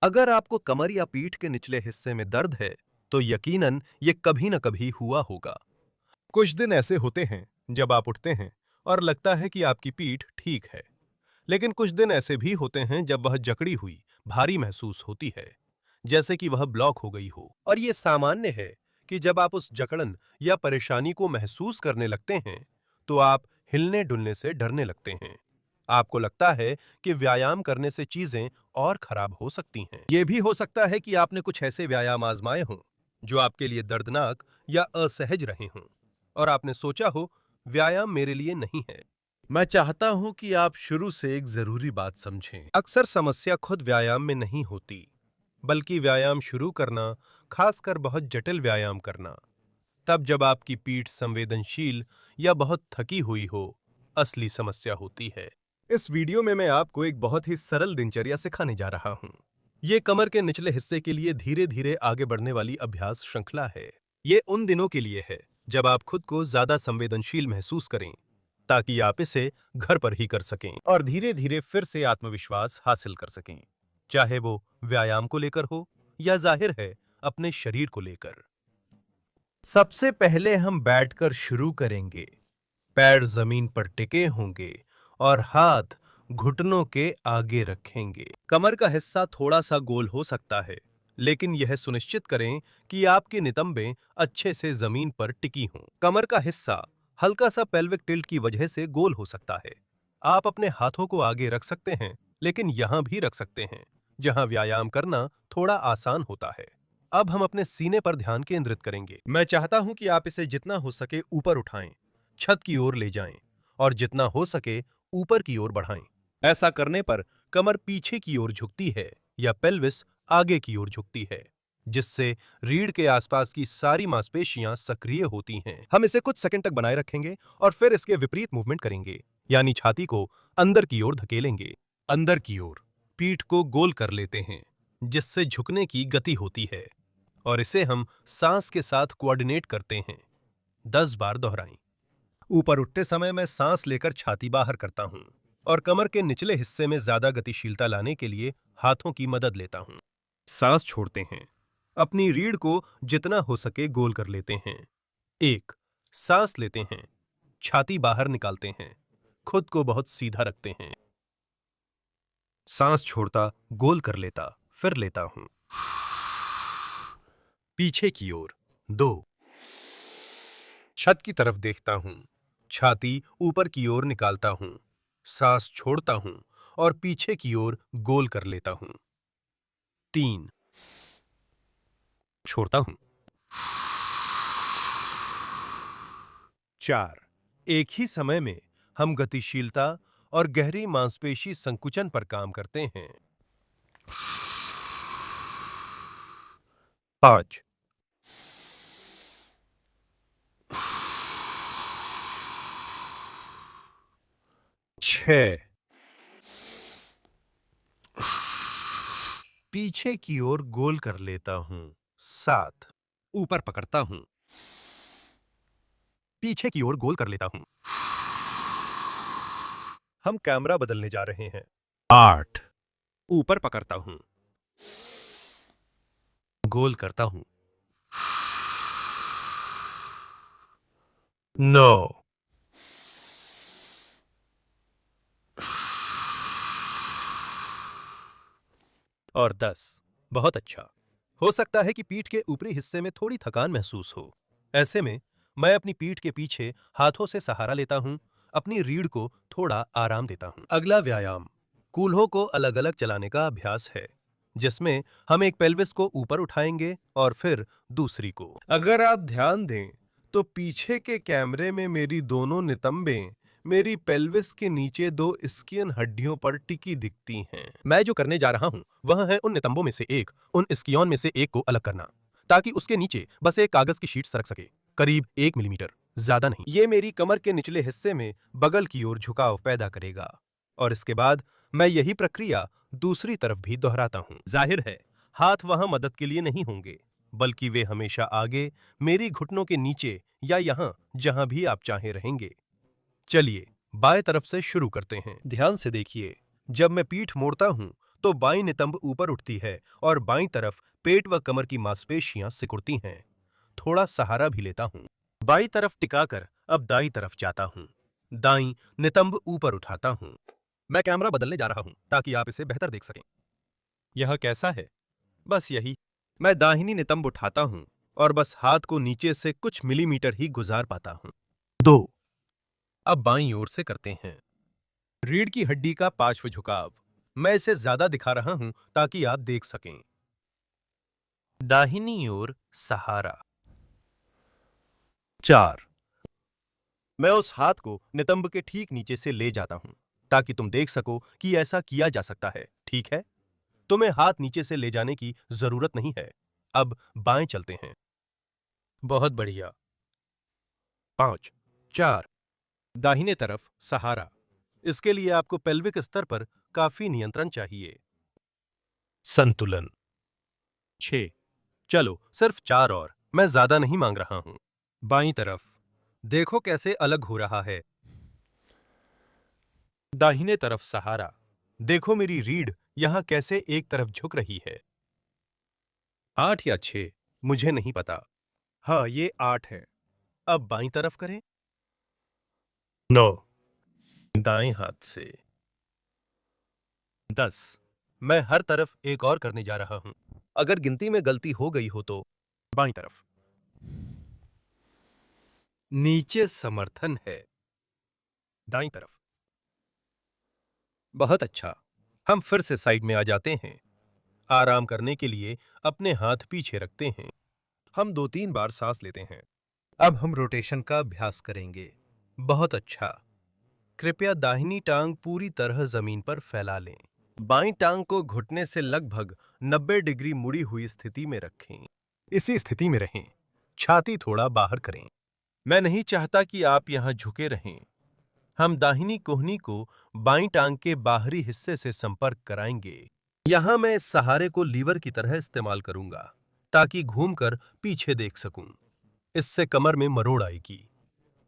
अगर आपको कमर या पीठ के निचले हिस्से में दर्द है, तो यकीनन ये कभी न कभी हुआ होगा। कुछ दिन ऐसे होते हैं जब आप उठते हैं और लगता है कि आपकी पीठ ठीक है, लेकिन कुछ दिन ऐसे भी होते हैं जब वह जकड़ी हुई, भारी महसूस होती है, जैसे कि वह ब्लॉक हो गई हो। और ये सामान्य है कि जब आप उस जकड़न या परेशानी को महसूस करने लगते हैं, तो आप हिलने-डुलने से डरने लगते हैं। आपको लगता है कि व्यायाम करने से चीजें और खराब हो सकती हैं। ये भी हो सकता है कि आपने कुछ ऐसे व्यायाम आजमाए हों, जो आपके लिए दर्दनाक या असहज रहे हों, और आपने सोचा हो, व्यायाम मेरे लिए नहीं है। मैं चाहता हूं कि आप शुरू से एक जरूरी बात समझें। अक्सर समस्या खुद व्यायाम में नहीं होती, बल्कि व्यायाम शुरू करना, खासकर बहुत जटिल व्यायाम करना, तब जब आपकी पीठ संवेदनशील या बहुत थकी हुई हो, असली समस्या होती है। इस वीडियो में मैं आपको एक बहुत ही सरल दिनचर्या सिखाने जा रहा हूं। ये कमर के निचले हिस्से के लिए धीरे-धीरे आगे बढ़ने वाली अभ्यास श्रृंखला है। ये उन दिनों के लिए है जब आप खुद को ज्यादा संवेदनशील महसूस करें, ताकि आप इसे घर पर ही कर सकें और धीरे-धीरे फिर से आत्मविश्वास हासिल कर सकें, चाहे वो व्यायाम को लेकर हो या जाहिर है अपने शरीर को लेकर। सबसे पहले हम बैठकर शुरू करेंगे। पैर जमीन पर टिके होंगे और हाथ घुटनों के आगे रखेंगे। कमर का हिस्सा थोड़ा सा गोल हो सकता है, लेकिन यह सुनिश्चित करें कि आपके नितंबें अच्छे से जमीन पर टिकी हों। कमर का हिस्सा हल्का सा पेल्विक टिल्ट की वजह से गोल हो सकता है। आप अपने हाथों को आगे रख सकते हैं, लेकिन यहां भी रख सकते हैं, जहां व्यायाम करना थोड़ा आसान होता है। अब हम अपने सीने पर ध्यान केंद्रित करेंगे। मैं चाहता हूं कि आप इसे जितना हो सके ऊपर उठाएं, छत की ओर ले जाएं और जितना हो सके ऊपर की ओर बढ़ाएं। ऐसा करने पर कमर पीछे की ओर झुकती है या पेल्विस आगे की ओर झुकती है, जिससे रीढ़ के आसपास की सारी मांसपेशियां सक्रिय होती हैं। हम इसे कुछ सेकंड तक बनाए रखेंगे और फिर इसके विपरीत मूवमेंट करेंगे, यानी छाती को अंदर की ओर धकेलेंगे। अंदर की ओर पीठ को गोल कर लेते हैं, जिससे झुकने की गति होती है, और इसे हम सांस के साथ कोऑर्डिनेट करते हैं। 10 बार दोहराएं। ऊपर उठते समय मैं सांस लेकर छाती बाहर करता हूं और कमर के निचले हिस्से में ज्यादा गतिशीलता लाने के लिए हाथों की मदद लेता हूं। सांस छोड़ते हैं। अपनी रीढ़ को जितना हो सके गोल कर लेते हैं। 1 सांस लेते हैं, छाती बाहर निकालते हैं, खुद को बहुत सीधा रखते हैं। सांस छोड़ता, गोल कर लेता, फिर लेता हूं। पीछे की ओर 2 छत की तरफ देखता हूं, छाती ऊपर की ओर निकालता हूं, सांस छोड़ता हूं और पीछे की ओर गोल कर लेता हूं। 3 छोड़ता हूं। 4 एक ही समय में हम गतिशीलता और गहरी मांसपेशी संकुचन पर काम करते हैं। 5 6 पीछे की ओर गोल कर लेता हूं। 7 ऊपर पकड़ता हूं, पीछे की ओर गोल कर लेता हूं। हम कैमरा बदलने जा रहे हैं। 8 ऊपर पकड़ता हूं, गोल करता हूं। 9 और 10। बहुत अच्छा। हो सकता है कि पीठ के ऊपरी हिस्से में थोड़ी थकान महसूस हो। ऐसे में मैं अपनी पीठ के पीछे हाथों से सहारा लेता हूं, अपनी रीढ़ को थोड़ा आराम देता हूं। अगला व्यायाम कूल्हों को अलग-अलग चलाने का अभ्यास है, जिसमें हम एक पेल्विस को ऊपर उठाएंगे और फिर दूसरी को। अगर आप ध्यान दें, तो पीछे के कैमरे में मेरी दोनों नितंबें मेरी पेल्विस के नीचे 2 स्कियन हड्डियों पर टिकी दिखती हैं। मैं जो करने जा रहा हूं, वह है उन नितंबों में से एक, उन स्कियन में से एक को अलग करना, ताकि उसके नीचे बस एक कागज की शीट सरक सके, करीब 1 मिलीमीटर, ज्यादा नहीं। ये मेरी कमर के निचले हिस्से में बगल की ओर झुकाव पैदा करेगा, और इसके बाद मैं यही प्रक्रिया दूसरी तरफ भी दोहराता हूं। जाहिर है, हाथ वहां मदद के लिए नहीं होंगे, बल्कि वे हमेशा आगे मेरी घुटनों के नीचे या यहां जहां भी आप चाहें रहेंगे। चलिए बाएं तरफ से शुरू करते हैं। ध्यान से देखिए, जब मैं पीठ मोड़ता हूं, तो बाईं नितंब ऊपर उठती है और बाईं तरफ पेट व कमर की मांसपेशियां सिकुड़ती हैं। थोड़ा सहारा भी लेता हूं। बाईं तरफ टिकाकर अब दाईं तरफ जाता हूं। दाईं नितंब ऊपर उठाता हूं। मैं कैमरा बदलने जा रहा हूं ताकि आप इसे बेहतर देख सकें। यह कैसा है? बस यही। मैं दाहिनी नितंब उठाता हूं और बस हाथ को नीचे से कुछ मिलीमीटर ही गुजार पाता हूं। 2। अब बाईं ओर से करते हैं। रीढ़ की हड्डी का पार्श्व झुकाव। मैं इसे ज्यादा दिखा रहा हूं ताकि आप देख सकें। दाहिनी ओर सहारा। 4। मैं उस हाथ को नितंब के ठीक नीचे से ले जाता हूं ताकि तुम देख सको कि ऐसा किया जा सकता है। ठीक है? तुम्हें हाथ नीचे से ले जाने की जरूरत नहीं है। अब बाएं चलते हैं। बहुत बढ़िया। 5। 4। दाहिने तरफ सहारा। इसके लिए आपको पेल्विक स्तर पर काफी नियंत्रण चाहिए। संतुलन। 6। चलो सिर्फ 4 और। मैं ज्यादा नहीं मांग रहा हूं। बाईं तरफ। देखो कैसे अलग हो रहा है। दाहिने तरफ सहारा। देखो मेरी रीढ़ यहां कैसे एक तरफ झुक रही है। 8 या 6 मुझे नहीं पता। हाँ, ये 8 है। अब बाईं तरफ करें। 9। दाएं हाथ से। 10। मैं हर तरफ एक और करने जा रहा हूं। अगर गिनती में गलती हो गई हो तो बाईं तरफ। नीचे समर्थन है। दाईं तरफ। बहुत अच्छा। हम फिर से साइड में आ जाते हैं। आराम करने के लिए अपने हाथ पीछे रखते हैं। हम 2-3 बार सांस लेते हैं। अब हम रोटेशन का अभ्यास करेंगे। बहुत अच्छा। कृपया दाहिनी टांग पूरी तरह जमीन पर फैला लें। बाईं टांग को घुटने से लगभग 90 डिग्री मुड़ी हुई स्थिति में रखें। इसी स्थिति में रहें। छाती थोड़ा बाहर करें। मैं नहीं चाहता कि आप यहां झुके रहें। हम दाहिनी कोहनी को बाईं टांग के बाहरी हिस्से से संपर्क कराएंगे। यहां मैं इस सहारे को लीवर की तरह इस्तेमाल करूंगा ताकि घूमकर पीछे देख सकूं। इससे कमर में मरोड़ आएगी।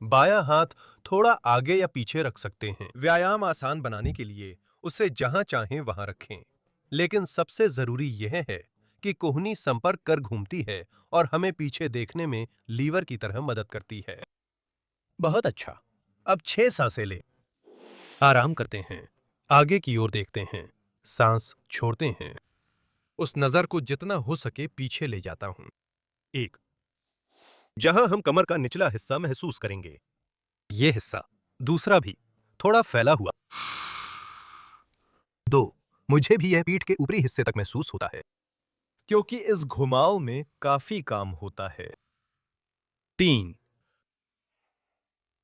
बायां हाथ थोड़ा आगे या पीछे रख सकते हैं। व्यायाम आसान बनाने के लिए उसे जहां चाहें वहां रखें। लेकिन सबसे जरूरी यह है कि कोहनी संपर्क कर घूमती है और हमें पीछे देखने में लीवर की तरह मदद करती है। बहुत अच्छा। अब 6 सांसें लें। आराम करते हैं। आगे की ओर देखते हैं। सांस छोड़ते हैं। उस नजर को जितना हो सके पीछे ले जाता हूं। 1। जहां हम कमर का निचला हिस्सा महसूस करेंगे। यह हिस्सा। दूसरा भी थोड़ा फैला हुआ। 2। मुझे भी यह पीठ के ऊपरी हिस्से तक महसूस होता है क्योंकि इस घुमाव में काफी काम होता है। 3।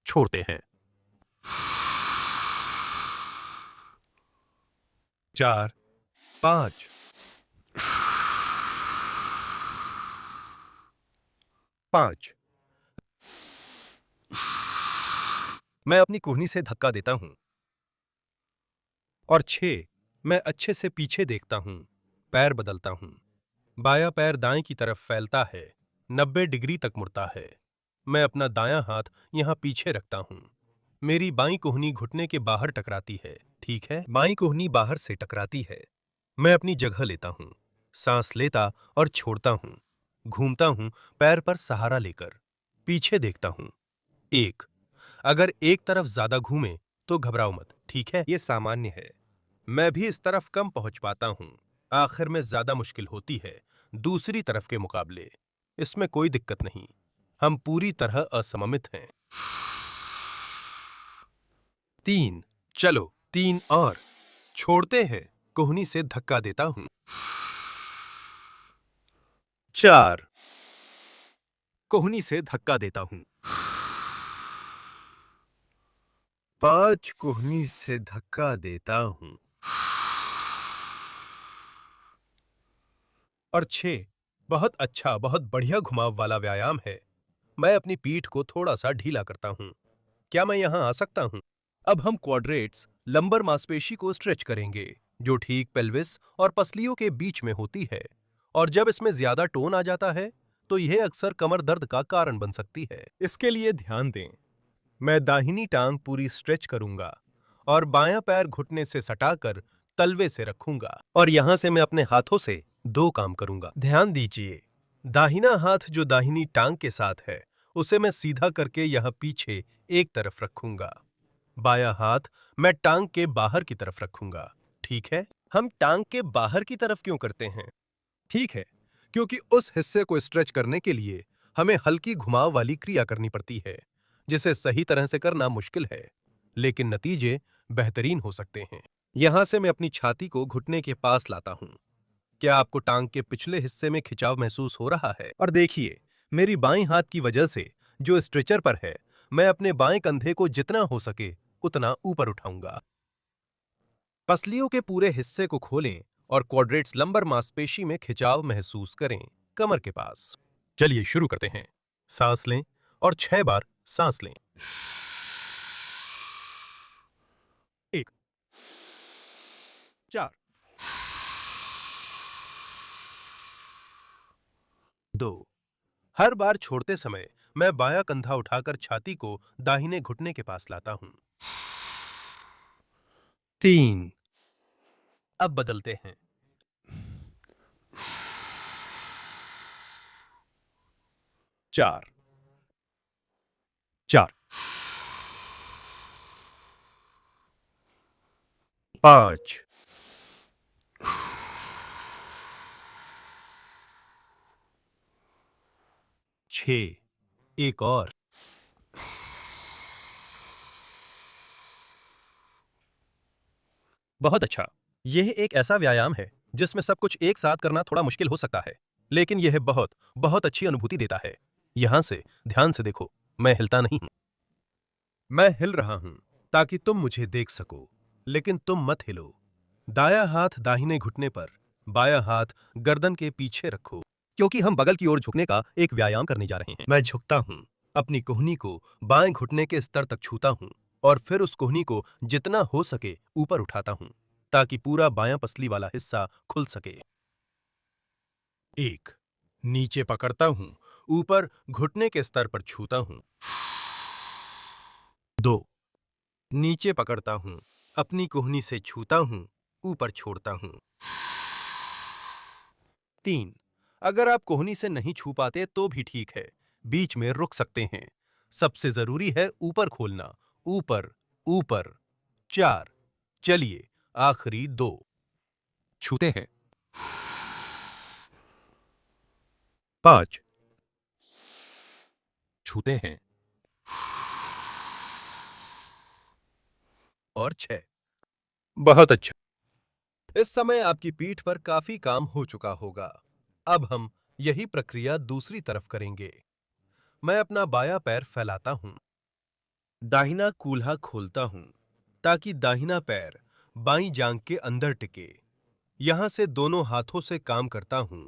छोड़ते हैं। 4। 5। 5। मैं अपनी कोहनी से धक्का देता हूं। और 6। मैं अच्छे से पीछे देखता हूं। पैर बदलता हूं। बायां पैर दाएं की तरफ फैलता है। 90 डिग्री तक मुड़ता है। मैं अपना दायां हाथ यहां पीछे रखता हूं। मेरी बाईं कोहनी घुटने के बाहर टकराती है। ठीक है? बाईं कोहनी बाहर से टकराती है। मैं अपनी जगह लेता हूं। सांस लेता और छोड़ता हूं। घूमता हूं पैर पर सहारा लेकर। पीछे देखता हूं। 1। अगर एक तरफ ज्यादा घूमे तो घबराओ मत। ठीक है? ये सामान्य है। मैं भी इस तरफ कम पहुंच पाता हूं। आखिर में ज्यादा मुश्किल होती है दूसरी तरफ के मुकाबले। इसमें कोई दिक्कत नहीं। हम पूरी तरह असममित हैं। 3। चलो 3 और। छोड़ते हैं। कोहनी से धक्का देता हूं। 4। कोहनी से धक्का देता हूं। 5। कोहनी से धक्का देता हूं। और 6। बहुत अच्छा, बहुत बढ़िया घुमाव वाला व्यायाम है। मैं अपनी पीठ को थोड़ा सा ढीला करता हूं। क्या मैं यहां आ सकता हूं? अब हम क्वाड्रेट्स लंबर मांसपेशी को स्ट्रेच करेंगे जो ठीक पेल्विस और पसलियों के बीच में होती है। और जब इसमें ज्यादा टोन आ जाता है तो यह अक्सर कमर दर्द का कारण बन सकती है। इसके लिए ध्यान दें। मैं दाहिनी टांग पूरी स्ट्रेच करूंगा और बायां पैर घुटने से सटाकर तलवे से रखूंगा और यहां से मैं अपने हाथों से 2 काम करूंगा। ध्यान दीजिए, दाहिना हाथ जो दाहिनी टांग के साथ है, उसे मैं सीधा करके यहां पीछे एक तरफ रखूंगा। बायां हाथ मैं टांग के बाहर की तरफ रखूंगा। ठीक है? हम टांग के बाहर की तरफ क्यों करते हैं? ठीक है, क्योंकि उस हिस्से को स्ट्रेच करने के लिए हमें हल्की घुमाव वाली क्रिया करनी पड़ती है, जिसे सही तरह से करना मुश्किल है, लेकिन नतीजे बेहतरीन हो सकते हैं। यहां से मैं अपनी छाती को घुटने के पास लाता हूं। क्या आपको टांग के पिछले हिस्से में खिंचाव महसूस हो रहा है? और देखिए, मेरी बाईं हाथ की वजह से जो स्ट्रेचर पर है, मैं अपने बाएं कंधे को जितना हो सके उतना ऊपर उठाऊंगा। पसलियों के पूरे हिस्से को खोलें और क्वाड्रेट्स लंबर मांसपेशी में खिंचाव महसूस करें, कमर के पास। चलिए शुरू करते हैं। सांस लें और 6 बार सांस लें। 1, 4, 2। हर बार छोड़ते समय मैं बायां कंधा उठाकर छाती को दाहिने घुटने के पास लाता हूं। 3। अब बदलते हैं। 4, 4, 5, 6। एक और। बहुत अच्छा। यह एक ऐसा व्यायाम है जिसमें सब कुछ एक साथ करना थोड़ा मुश्किल हो सकता है, लेकिन यह बहुत बहुत अच्छी अनुभूति देता है। यहां से ध्यान से देखो, मैं हिलता नहीं हूं। मैं हिल रहा हूं ताकि तुम मुझे देख सको, लेकिन तुम मत हिलो। दायां हाथ दाहिने घुटने पर, बायां हाथ गर्दन के पीछे रखो, क्योंकि हम बगल की ओर झुकने का एक व्यायाम करने जा रहे हैं। मैं झुकता हूं, अपनी कोहनी को बाएं घुटने के स्तर तक छूता हूं और फिर उस कोहनी को जितना हो सके ऊपर उठाता हूं, ताकि पूरा बायां पसली वाला हिस्सा खुल सके। 1, नीचे पकड़ता हूं, ऊपर घुटने के स्तर पर छूता हूं। 2, नीचे पकड़ता हूं, अपनी कोहनी से छूता हूं, ऊपर छोड़ता हूं। 3, अगर आप कोहनी से नहीं छू पाते तो भी ठीक है, बीच में रुक सकते हैं। सबसे जरूरी है ऊपर खोलना, ऊपर ऊपर। 4, चलिए आखिरी 2 छूते हैं। 5, छूते हैं। और 6। बहुत अच्छा। इस समय आपकी पीठ पर काफी काम हो चुका होगा। अब हम यही प्रक्रिया दूसरी तरफ करेंगे। मैं अपना बायां पैर फैलाता हूं, दाहिना कूल्हा खोलता हूं, ताकि दाहिना पैर बाईं जांघ के अंदर टिके। यहां से दोनों हाथों से काम करता हूं।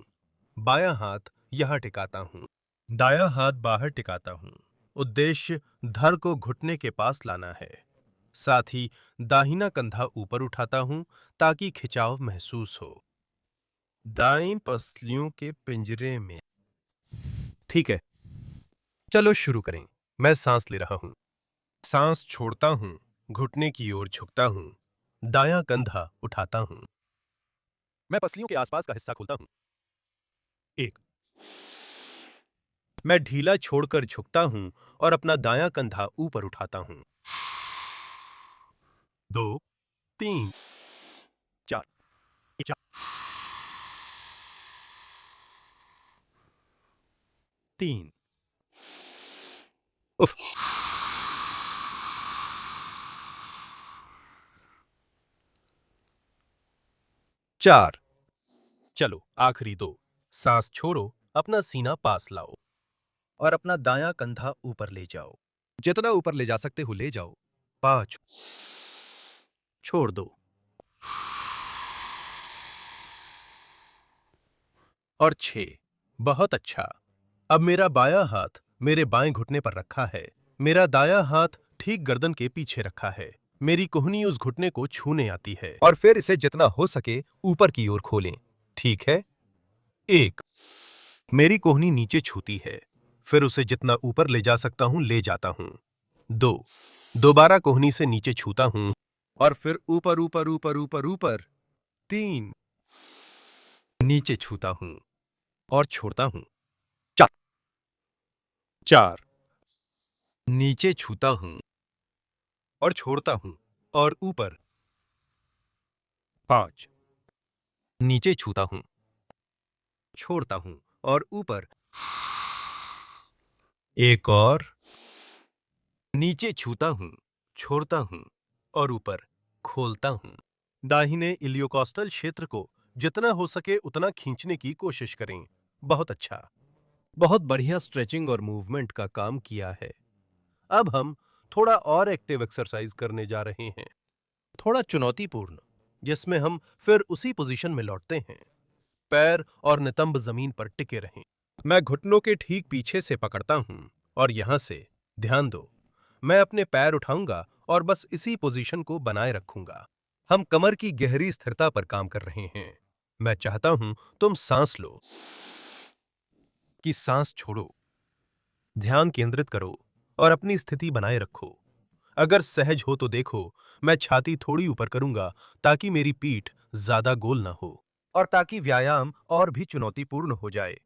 बायां हाथ यहां टिकाता हूं, दायां हाथ बाहर टिकाता हूं। उद्देश्य धड़ को घुटने के पास लाना है। साथ ही दाहिना कंधा ऊपर उठाता हूं ताकि खिंचाव महसूस हो। दाईं पसलियों के पिंजरे में। ठीक है, चलो शुरू करें। मैं सांस ले रहा हूं, सांस छोड़ता हूं, घुटने की ओर झुकता हूं, दायां कंधा उठाता हूं। मैं पसलियों के आसपास का हिस्सा खोलता हूं। 1, मैं ढीला छोड़कर झुकता हूं और अपना दायां कंधा ऊपर उठाता हूं। 2, 3, 4, 3। उफ। 4, चलो आखिरी 2। सांस छोड़ो, अपना सीना पास लाओ और अपना दायां कंधा ऊपर ले जाओ। जितना ऊपर ले जा सकते हो ले जाओ। 5, छोड़ दो। और 6, बहुत अच्छा। अब मेरा बायां हाथ मेरे बाएं घुटने पर रखा है, मेरा दायां हाथ ठीक गर्दन के पीछे रखा है। मेरी कोहनी उस घुटने को छूने आती है और फिर इसे जितना हो सके ऊपर की ओर खोलें। ठीक है? 1, मेरी कोहनी नीचे छूती है, फिर उसे जितना ऊपर ले जा सकता हूं ले जाता हूं। 2, दोबारा कोहनी से नीचे छूता हूं और फिर ऊपर ऊपर ऊपर ऊपर ऊपर 3 नीचे छूता हूं और छोड़ता हूं। 4 नीचे छूता हूं और छोड़ता हूं और ऊपर। 5 नीचे छूता हूं, छोड़ता हूं और ऊपर। एक और। नीचे छूता हूं, छोड़ता हूं और ऊपर खोलता हूं। दाहिने इलियोकोस्टल क्षेत्र को जितना हो सके उतना खींचने की कोशिश करें। बहुत अच्छा। बहुत बढ़िया स्ट्रेचिंग और मूवमेंट का काम किया है। अब हम थोड़ा और एक्टिव एक्सरसाइज करने जा रहे हैं, थोड़ा चुनौतीपूर्ण, जिसमें हम फिर उसी पोजीशन में लौटते हैं। पैर और नितंब जमीन पर टिके रहें। मैं घुटनों के ठीक पीछे से पकड़ता हूं और यहां से, ध्यान दो, मैं अपने पैर उठाऊंगा और बस इसी पोजीशन को बनाए रखूंगा। हम कमर की गहरी स्थिरता पर काम कर रहे हैं। मैं चाहता हूं तुम सांस लो, कि सांस छोड़ो। ध्यान केंद्रित करो और अपनी स्थिति बनाए रखो। अगर सहज हो तो देखो, मैं छाती थोड़ी ऊपर करूंगा ताकि मेरी पीठ ज्यादा गोल ना हो और ताकि व्यायाम और भी चुनौतीपूर्ण हो जाए।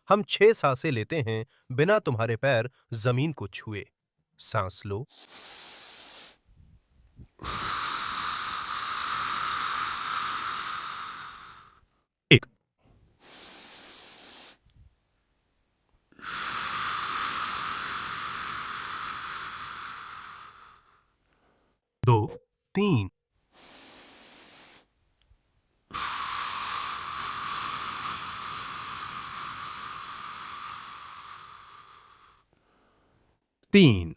हम 6 सांसें लेते हैं बिना तुम्हारे पैर जमीन को छुए। सांस लो। 1 2 3 3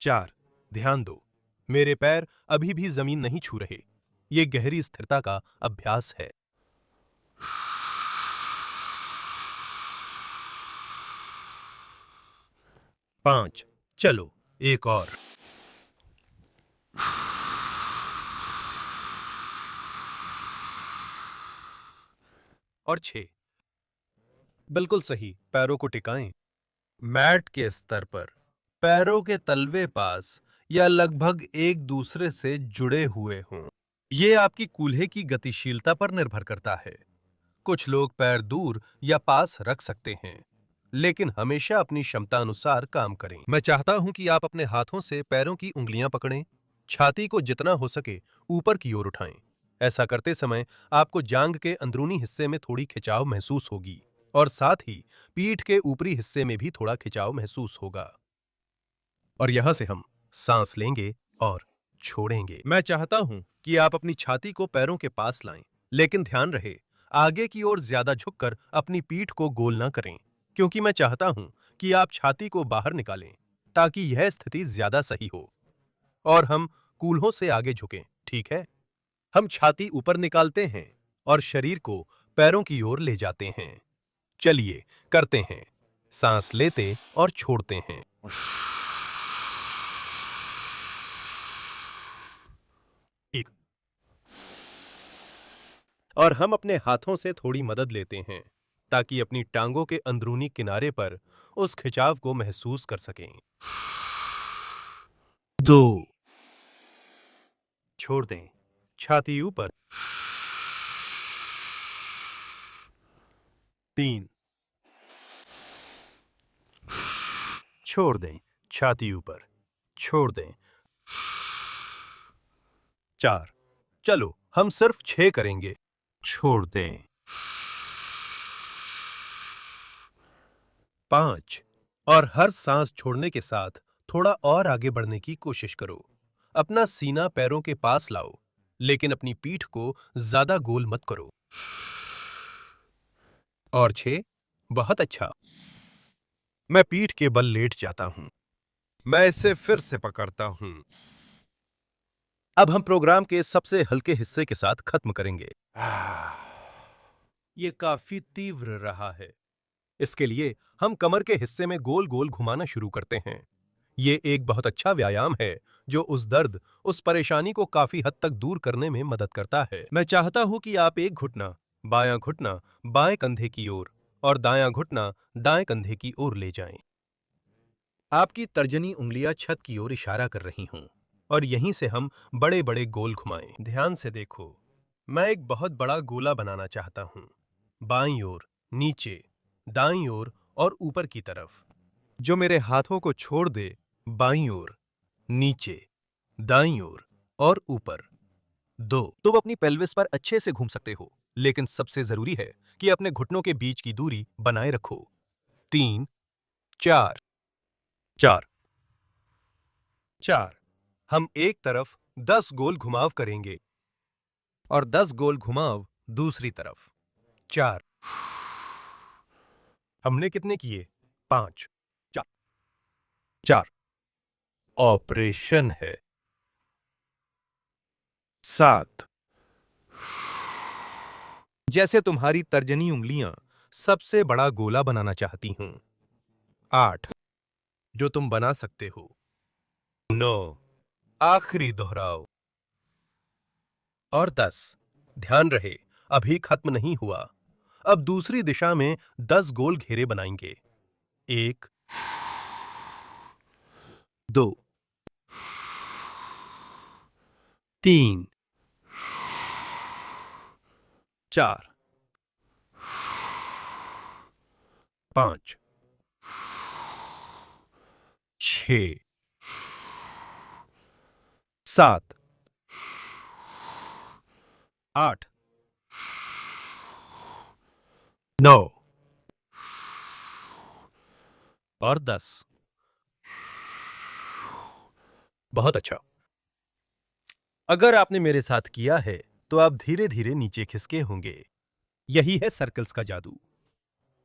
4। ध्यान दो, मेरे पैर अभी भी जमीन नहीं छू रहे। ये गहरी स्थिरता का अभ्यास है। 5। चलो, एक और 6। बिल्कुल सही, पैरों को टिकाएं। मैट के स्तर पर पैरों के तलवे पास या लगभग एक दूसरे से जुड़े हुए हों। ये आपकी कूल्हे की गतिशीलता पर निर्भर करता है। कुछ लोग पैर दूर या पास रख सकते हैं, लेकिन हमेशा अपनी क्षमता अनुसार काम करें। मैं चाहता हूं कि आप अपने हाथों से पैरों की उंगलियां पकड़ें, छाती को जितना हो सके ऊपर की ओर उठाएं। ऐसा करते समय आपको जांघ के अंदरूनी हिस्से में थोड़ी खिंचाव महसूस होगी और साथ ही पीठ के ऊपरी हिस्से में भी थोड़ा खिंचाव महसूस होगा। और यहां से हम सांस लेंगे और छोड़ेंगे। मैं चाहता हूं कि आप अपनी छाती को पैरों के पास लाएं, लेकिन ध्यान रहे, आगे की ओर ज्यादा झुककर अपनी पीठ को गोल ना करें, क्योंकि मैं चाहता हूं कि आप छाती को बाहर निकालें ताकि यह स्थिति ज्यादा सही हो और हम कूल्हों से आगे झुकें। ठीक है? हम छाती ऊपर निकालते हैं और शरीर को पैरों की ओर ले जाते हैं। चलिए करते हैं। सांस लेते और छोड़ते हैं। एक और हम अपने हाथों से थोड़ी मदद लेते हैं ताकि अपनी टांगों के अंदरूनी किनारे पर उस खिंचाव को महसूस कर सकें। 2 छोड़ दें, छाती ऊपर। 3 छोड़ दें, छाती ऊपर, छोड़ दें। 4 चलो, हम सिर्फ 6 करेंगे। छोड़ दें। 5 और हर सांस छोड़ने के साथ थोड़ा और आगे बढ़ने की कोशिश करो। अपना सीना पैरों के पास लाओ, लेकिन अपनी पीठ को ज्यादा गोल मत करो। और 6 बहुत अच्छा। मैं पीठ के बल लेट जाता हूं। मैं इसे फिर से पकड़ता हूं। अब हम प्रोग्राम के सबसे हल्के हिस्से के साथ खत्म करेंगे। ये काफी तीव्र रहा है। इसके लिए हम कमर के हिस्से में गोल गोल घुमाना शुरू करते हैं। ये एक बहुत अच्छा व्यायाम है जो उस दर्द, उस परेशानी को काफी हद तक दूर करने में मदद करता है। मैं चाहता हूं कि आप एक घुटना बाएं कंधे की ओर और दायां घुटना दाएं कंधे की ओर ले जाएं। आपकी तर्जनी उंगलियां छत की ओर इशारा कर रही हों और यहीं से हम बड़े बड़े गोल घुमाएं। ध्यान से देखो, मैं एक बहुत बड़ा गोला बनाना चाहता हूं। बाईं ओर, नीचे, दाईं ओर और ऊपर की तरफ। जो मेरे हाथों को छोड़ दे, बाईं ओर, नीचे, दाईं ओर और ऊपर। 2, तुम अपनी पेल्विस पर अच्छे से घूम सकते हो, लेकिन सबसे जरूरी है कि अपने घुटनों के बीच की दूरी बनाए रखो। 3, 4, 4, 4। हम एक तरफ 10 गोल घुमाव करेंगे और 10 गोल घुमाव दूसरी तरफ। 4। हमने कितने किए? 5, 4, 4। ऑपरेशन है। 7। जैसे तुम्हारी तर्जनी उंगलियां सबसे बड़ा गोला बनाना चाहती हूं। 8, जो तुम बना सकते हो। 9, आखिरी दोहराओ। और 10। ध्यान रहे, अभी खत्म नहीं हुआ। अब दूसरी दिशा में 10 गोल घेरे बनाएंगे। 1, 2, 3, 4, 5, 6, 7, 8, 9 और 10। बहुत अच्छा। अगर आपने मेरे साथ किया है तो आप धीरे धीरे नीचे खिसके होंगे। यही है सर्कल्स का जादू।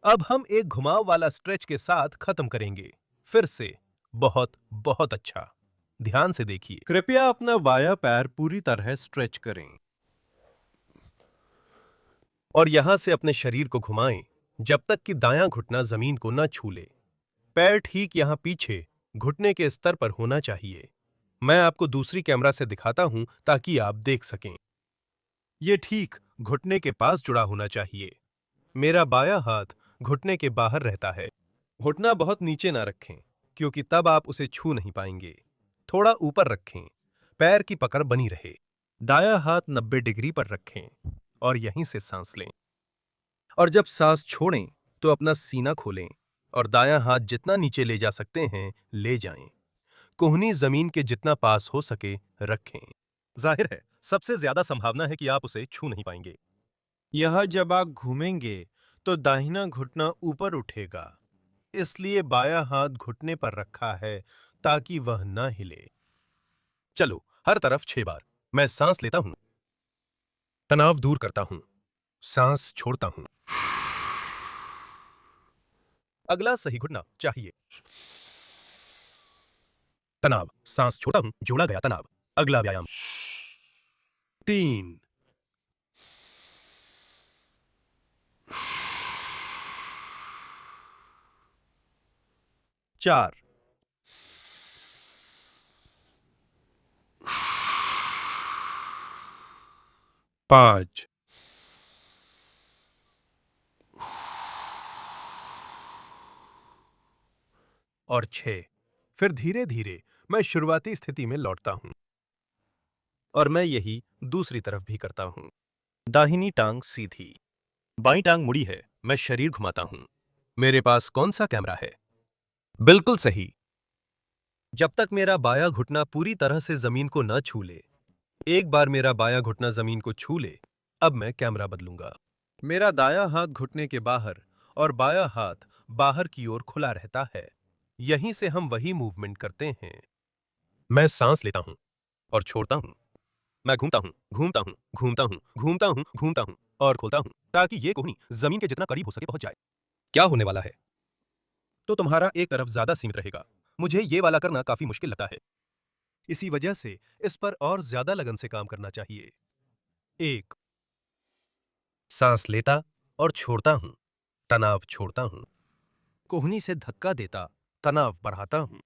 अब हम एक घुमाव वाला स्ट्रेच के साथ खत्म करेंगे। फिर से बहुत बहुत अच्छा। ध्यान से देखिए। कृपया अपना बायां पैर पूरी तरह स्ट्रेच करें और यहां से अपने शरीर को घुमाएं जब तक कि दायां घुटना जमीन को न छू ले। पैर ठीक यहां पीछे घुटने के स्तर पर होना चाहिए। मैं आपको दूसरी कैमरा से दिखाता हूं ताकि आप देख सकें। ये ठीक घुटने के पास जुड़ा होना चाहिए। मेरा बायां हाथ घुटने के बाहर रहता है। घुटना बहुत नीचे ना रखें क्योंकि तब आप उसे छू नहीं पाएंगे। थोड़ा ऊपर रखें, पैर की पकड़ बनी रहे। दायां हाथ 90 डिग्री पर रखें और यहीं से सांस लें। और जब सांस छोड़ें तो अपना सीना खोलें और दायां हाथ जितना नीचे ले जा सकते हैं ले जाएं। कोहनी जमीन के जितना पास हो सके रखें। जाहिर है, सबसे ज्यादा संभावना है कि आप उसे छू नहीं पाएंगे। यह जब आप घूमेंगे तो दाहिना घुटना ऊपर उठेगा, इसलिए बायां हाथ घुटने पर रखा है ताकि वह न हिले। चलो, हर तरफ 6 बार। मैं सांस लेता हूं, तनाव दूर करता हूं, सांस छोड़ता हूं। अगला सही घुटना चाहिए। तनाव, सांस छोड़ता हूं, जोड़ा गया तनाव। अगला व्यायाम। 3, 4, 5 और 6। फिर धीरे धीरे मैं शुरुआती स्थिति में लौटता हूं और मैं यही दूसरी तरफ भी करता हूं। दाहिनी टांग सीधी, बाईं टांग मुड़ी है। मैं शरीर घुमाता हूं। मेरे पास कौन सा कैमरा है? बिल्कुल सही। जब तक मेरा बायां घुटना पूरी तरह से जमीन को न छू ले। एक बार मेरा बायां घुटना जमीन को छू ले, अब मैं कैमरा बदलूंगा। मेरा दायां हाथ घुटने के बाहर और बायां हाथ बाहर की ओर खुला रहता है। यहीं से हम वही मूवमेंट करते हैं। मैं सांस लेता हूं और छोड़ता हूं। मैं घूमता हूं, घूमता हूं, घूमता हूं, घूमता हूं, घूमता हूं और खोलता हूं ताकि ये कोहनी जमीन के जितना करीब हो सके पहुंच जाए। क्या होने वाला है? तो तुम्हारा एक तरफ ज्यादा सीमित रहेगा। मुझे ये वाला करना काफी मुश्किल लगता है। इसी वजह से इस पर और ज्यादा लगन से काम करना चाहिए। 1, सांस लेता और छोड़ता हूं, तनाव छोड़ता हूं। कोहनी से धक्का देता, तनाव बढ़ाता हूं।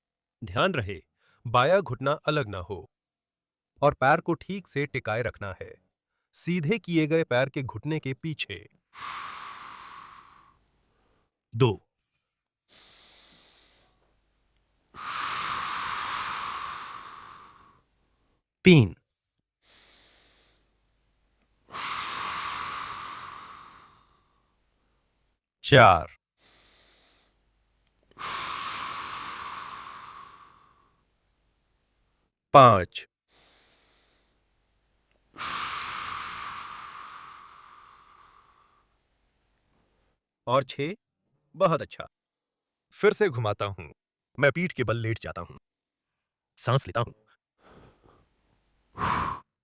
ध्यान रहे, बायां घुटना अलग ना हो और पैर को ठीक से टिकाए रखना है, सीधे किए गए पैर के घुटने के पीछे। 2, 3 4 5 और 6। बहुत अच्छा। फिर से घुमाता हूं। मैं पीठ के बल लेट जाता हूं, सांस लेता हूं।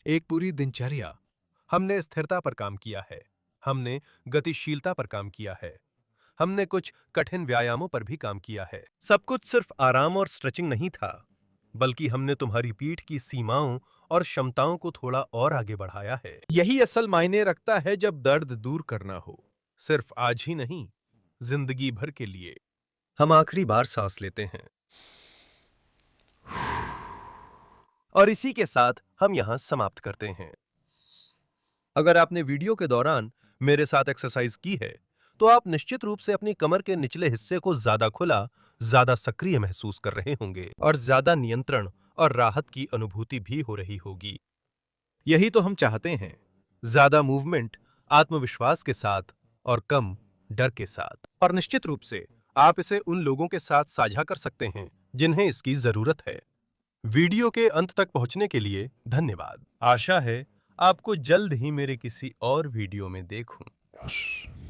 एक पूरी दिनचर्या हमने स्थिरता पर काम किया है, हमने गतिशीलता पर काम किया है, हमने कुछ कठिन व्यायामों पर भी काम किया है। सब कुछ सिर्फ आराम और स्ट्रेचिंग नहीं था, बल्कि हमने तुम्हारी पीठ की सीमाओं और क्षमताओं को थोड़ा और आगे बढ़ाया है। यही असल मायने रखता है जब दर्द दूर करना हो, सिर्फ आज ही नहीं, जिंदगी भर के लिए। हम आखिरी बार सांस लेते हैं और इसी के साथ हम यहां समाप्त करते हैं। अगर आपने वीडियो के दौरान मेरे साथ एक्सरसाइज की है, तो आप निश्चित रूप से अपनी कमर के निचले हिस्से को ज्यादा खुला, ज्यादा सक्रिय महसूस कर रहे होंगे और ज्यादा नियंत्रण और राहत की अनुभूति भी हो रही होगी। यही तो हम चाहते हैं, ज्यादा मूवमेंट, आत्मविश्वास के साथ और कम डर के साथ। और निश्चित रूप से आप इसे उन लोगों के साथ साझा कर सकते हैं जिन्हें इसकी जरूरत है। वीडियो के अंत तक पहुंचने के लिए धन्यवाद। आशा है आपको जल्द ही मेरे किसी और वीडियो में देखूं।